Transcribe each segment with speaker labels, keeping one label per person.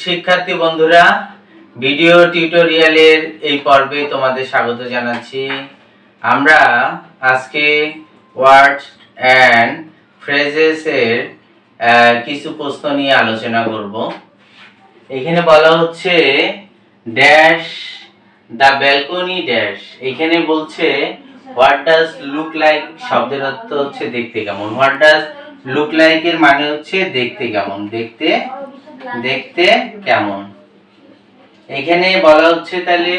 Speaker 1: শিক্ষার্থী বন্ধুরা, ভিডিও টিউটোরিয়ালের এই পর্বে তোমাদের স্বাগত জানাচ্ছি। আমরা আজকে ওয়ার্ড অ্যান্ড ফ্রেজেস এর কিছু প্রশ্ন নিয়ে আলোচনা করব। এখানে বলা হচ্ছে ড্যাশ দ্য ব্যালকনি ড্যাশ। এখানে বলছে হোয়াট ডাজ লুক লাইক শব্দের অর্থ হচ্ছে দেখতে কেমন। হোয়াট ডাজ লুক লাইক এর মানে হচ্ছে দেখতে কেমন, দেখতে কেমন। এখানে বলা হচ্ছে তাহলে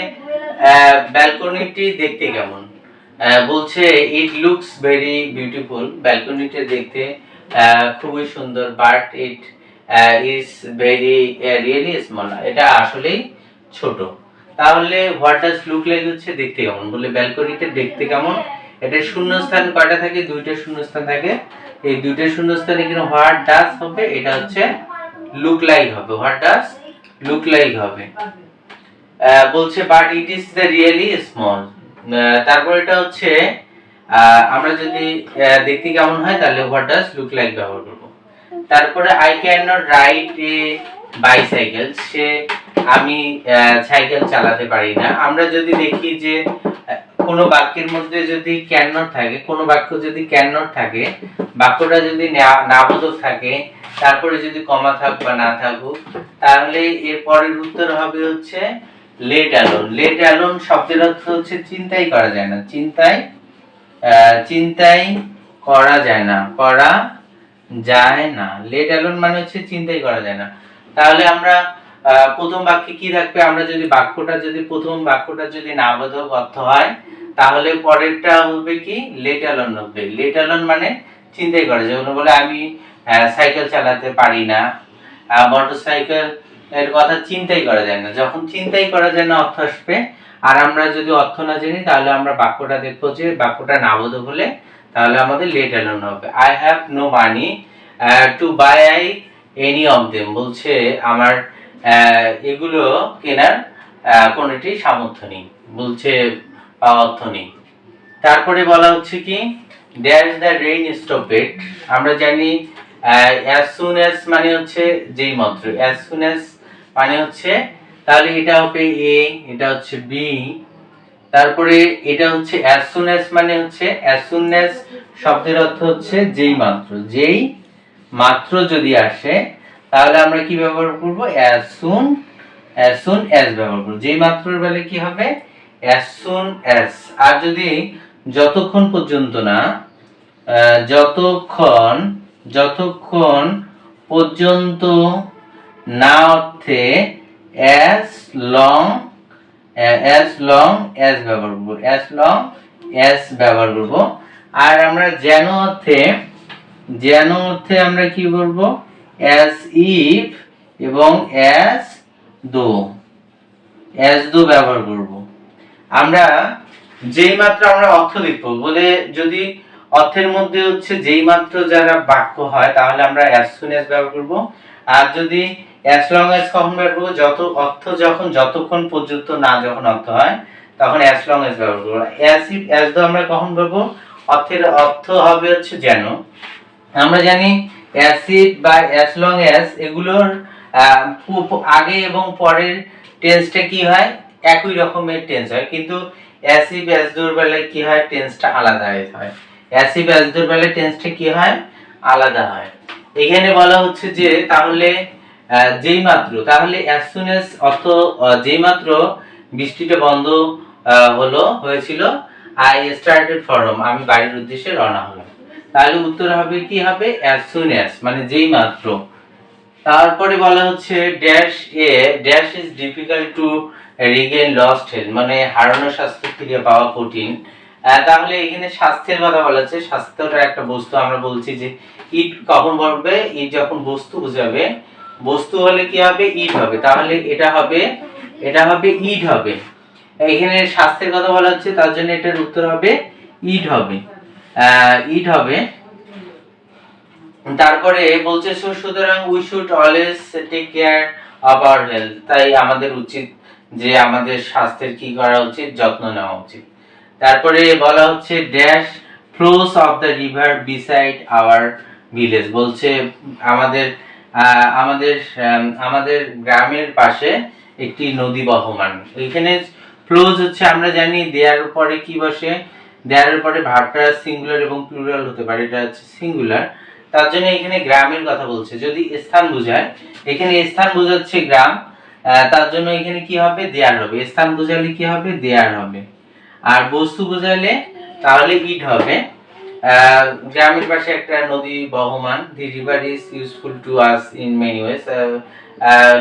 Speaker 1: ব্যালকনিটি দেখতে কেমন। বলছে ইট লুকস ভেরি বিউটিফুল। ব্যালকনিটা দেখতে খুবই সুন্দর, but it is very really small. এটা আসলেই ছোট। তাহলে হোয়াট ডাজ লুক লাইক হচ্ছে দেখতে কেমন। বলে ব্যালকনিটা দেখতে কেমন, এটা শূন্যস্থান কয়টা থাকে? দুইটা শূন্যস্থান থাকে। এই দুইটা শূন্যস্থানে এখানে হোয়াট ডাজ হবে, এটা হচ্ছে লুক লাইক হবে। হোয়াট ডাজ লুক লাইক হবে। বলছে but it is the really small. তারপর এটা হচ্ছে আমরা যদি দেখতে কেমন হয় তাহলে হোয়াট ডাজ লুক লাইক ব্যবহার করব। তারপরে I can not write A bicycle. আমি সাইকেল চালাতে পারি না। আমরা যদি দেখি যে কোনো বাক্যের মধ্যে যদি ক্যান নট থাকে, কোনো বাক্য যদি ক্যান নট থাকে, বাক্যটা যদি নাবোধক থাকে, তারপরে যদি কমা থাক বা না থাকুক, তাহলে এর পরের উত্তর হবে হচ্ছে লেট অ্যালোন। লেট অ্যালোন শব্দের অর্থ হচ্ছে চিন্তাই করা যায় না। চিন্তাই করা যায় না, করা যায় না। লেট অ্যালোন মানে হচ্ছে চিন্তাই করা যায় না। তাহলে আমরা প্রথম বাক্যে কি থাকবে? আমরা যদি প্রথম বাক্যটা যদি নাবোধক অর্থ হয়, তাহলে পরেরটা হবে কি? লেট অ্যালোন হবে। লেট অ্যালোন মানে চিন্তাই করা যায়। বলে আমি সাইকেল চালাতে পারি না, মোটরসাইকেল এর কথা চিন্তাই করা যায় না। যখন চিন্তাই করা যায় না অর্থ আসবে। আর আমরা যদি অর্থ না জানি তাহলে আমরা বাক্যটা দেখবো যে বাক্যটা নাবোধক হলে তাহলে আমাদের লেট অ্যালোন হবে। I have no money to buy any of them. বলছে আমার এগুলো কেনার কোনটি সামর্থ্য নেই, বলছে অর্থ নেই। তারপরে বলা হচ্ছে কি ড্যাশ দ্য রেইন স্টপেড। আমরা জানি as soon as মানে হচ্ছে যেই মাত্র, as soon as মানে হচ্ছে, তাহলে এটা হবে এ, এটা হচ্ছে বি। তারপরে এটা হচ্ছে as soon as মানে হচ্ছে as soon as শব্দের অর্থ হচ্ছে যেই মাত্র যদি আসে তাহলে আমরা কি ব্যবহার করব? as soon as ব্যবহার করব। যেই মাত্রের বেলা কি হবে? as soon as। আর যদি যতক্ষণ পর্যন্ত না, যতক্ষণ পর্যন্ত না অর্থে as long as ব্যবহার করব। as long as ব্যবহার করব। আর আমরা যেন অর্থে আমরা কি করব? as if এবং as though ব্যবহার করব। আমরা যেই মাত্র আমরা অর্থ লিখব, বলে যদি অর্থের মধ্যে হচ্ছে যেই মাত্র যারা বাক্য হয় তাহলে আমরা as soon as ব্যবহার করব। আর যদি as long as কখন ব্যবহার করব? যতক্ষণ পর্যন্ত না যখন অর্থ হয় তখন as long as ব্যবহার করব। as if as though আমরা কখন বলবো? অর্থের অর্থ হবে হচ্ছে যেন। আমরা জানি as if বা as long as এগুলোর আগে এবং পরের টেন্সটা কি হয়? একই রকমের টেন্স হয়, কিন্তু as if as though এর বেলায় কি হয়? টেন্সটা আলাদা হয়। as if as though এর বেলায় টেন্সটা কি হয়? আলাদা হয়। এখানে বলা হচ্ছে যে তাহলে যেই মাত্র, তাহলে as soon as অর্থ যেই মাত্র বৃষ্টিটা বন্ধ হয়েছিল, I started for home, আমি বাড়ির উদ্দেশ্যে রওনা হলাম। তাহলে উত্তর হবে কি হবে? as soon as মানে যেই মাত্র। তারপরে বলা হচ্ছে dash is difficult to Regain lost health, মানে হারানো স্বাস্থ্য ফিরে পাওয়া কঠিন। তাহলে এখানে স্বাস্থ্যের কথা বলা হচ্ছে। স্বাস্থ্যটা একটা বস্তু। আমরা বলছি যে ইট কখন বলবে? ইট যখন বস্তু বোঝাবে। বস্তু হলে কি হবে? ইট হবে। তাহলে এটা হবে ইট হবে। এখানে স্বাস্থ্যের কথা বলা হচ্ছে, তার জন্য এটার উত্তর হবে ইট হবে। তারপরে বলছে সুতরাং we should always take care of our health. তাই আমাদের উচিত যে আমাদের স্বাস্থ্যের কি করা উচিত? যত্ন নেওয়া উচিত। তারপরে বলা হচ্ছে dash flows of the river beside our village. বলছে আমাদের আমাদের গ্রামের পাশে একটি নদী বহমান। এখানে ফ্লোজ হচ্ছে আমরা জানি দেয়ার উপরে কি বসে, দেয়ার উপরে ভার্বটা সিঙ্গুলার এবং প্লুরাল হতে পারে, এটা হচ্ছে সিঙ্গুলার। তার জন্য এখানে গ্রামের কথা বলছে। যদি স্থান বোঝায়, এখানে স্থান বোঝাচ্ছে গ্রাম, তার জন্য এখানে কি হবে, দেয়ার হবে। স্থান বোঝালে কি হবে, দেয়ার হবে। আর বস্তু বোঝালে তাহলে ইট হবে। গ্রামের পাশে একটা নদী বহমান। The river is useful to us in many ways.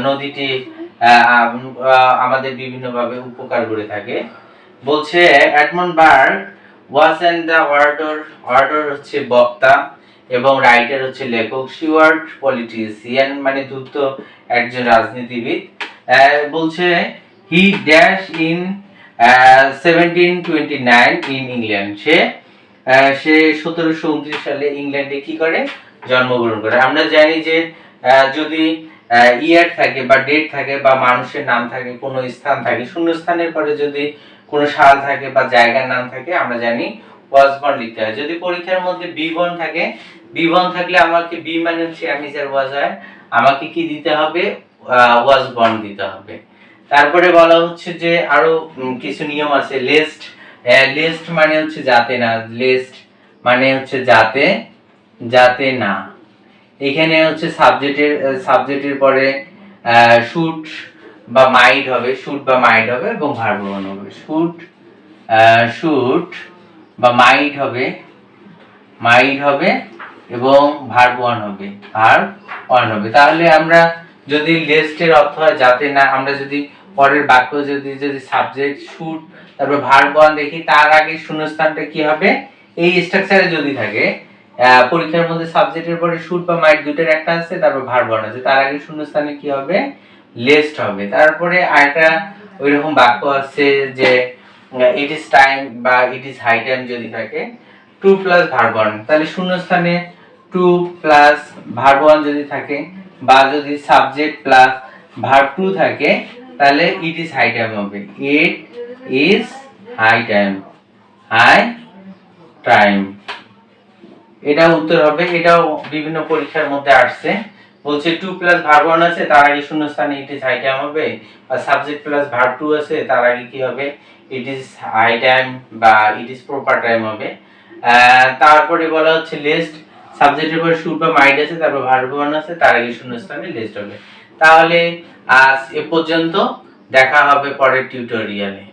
Speaker 1: নদীটি আমাদের বিভিন্নভাবে উপকার করে থাকে। বলছে Edmund Burke was and the orator, orator হচ্ছে বক্তা এবং রাইটার হচ্ছে লেখক। শি ওয়াজ পলিটিশিয়ান মানে ধূর্ত একজন রাজনীতিবিদ। বলছে he dash in 1729 in England. সে 1729 সালে ইংল্যান্ডে কি করে, জন্মগ্রহণ করে। আমরা জানি যে যদি ইয়ার থাকে বা ডেট থাকে বা মানুষের নাম থাকে, কোনো স্থান থাকে, শূন্যস্থানের পরে যদি কোনো সাল থাকে বা জায়গার নাম থাকে, আমরা জানি ওয়াজ বর্ন লিখতে হয়। যদি পরীক্ষার মধ্যে বি বর্ন থাকে, বি বর্ন থাকলে আমাকে বি মানে হচ্ছে অ্যামিজার ওয়াজ হয়, আমাকে কি দিতে হবে, ওয়াজ বর্ন দিতে হবে। তারপরে বলা হচ্ছে যে আরো কিছু নিয়ম আছে। লেস্ট, লেস্ট মানে হচ্ছে যাতে না, লেস্ট মানে হচ্ছে যাতে, যাতে না। এখানে হচ্ছে সাবজেক্টের পরে শুড বা মাইট হবে, শুড বা মাইট হবে এবং ভার্ব ওয়ান হবে। শুড বা মাইট হবে, মাইট হবে এবং ভার্ব ওয়ান হবে, ভার্ব ওয়ান হবে। তাহলে আমরা যদি লিস্টের অর্থ হয় যাতে না, আমরা যদি পরের বাক্য যদি সাবজেক্ট শুড তারপর ভার্ব ওয়ান দেখি, তার আগে শূন্যস্থানটা কি হবে, এই স্ট্রাকচারে যদি থাকে, পরীক্ষার মধ্যে সাবজেক্টের পরে শুড বা মাইট দুটোর একটা আছে, তারপর ভার্ব ওয়ান আছে, তার আগে শূন্যস্থানে কি হবে, লিস্ট হবে। তারপরে আরেকটা ওইরকম বাক্য আছে যে ইট ইজ টাইম বা ইট ইজ হাই টাইম যদি থাকে, টু প্লাস ভার্ব ওয়ান, তাহলে শূন্যস্থানে টু প্লাস ভার্ব ওয়ান যদি থাকে বা যদি সাবজেক্ট প্লাস ভার্ব টু থাকে, তাহলে ইট ইজ হাই টাইম হবে। It is high time, high time, এটা উত্তর হবে। এটাও বিভিন্ন পরীক্ষার মধ্যে আসছে। বলছে টু প্লাস ভার্ব ওয়ান আছে, তার আগে শূন্যস্থানে ইট ইজ হাই টাইম হবে, আর সাবজেক্ট প্লাস ভার্ব টু আছে, তার আগে কি হবে, ইট ইজ হাই টাইম বা ইট ইজ প্রপার টাইম হবে। তারপরে বলা হচ্ছে লিস্ট, সাবজেক্টের পরে শুড বা মাইট আছে, তারপর ভার্ব ওয়ান আছে, তার আগে শূন্যস্থানে লিস্ট হবে। তাহলে আজ এ পর্যন্ত, দেখা হবে পরের টিউটোরিয়ালে।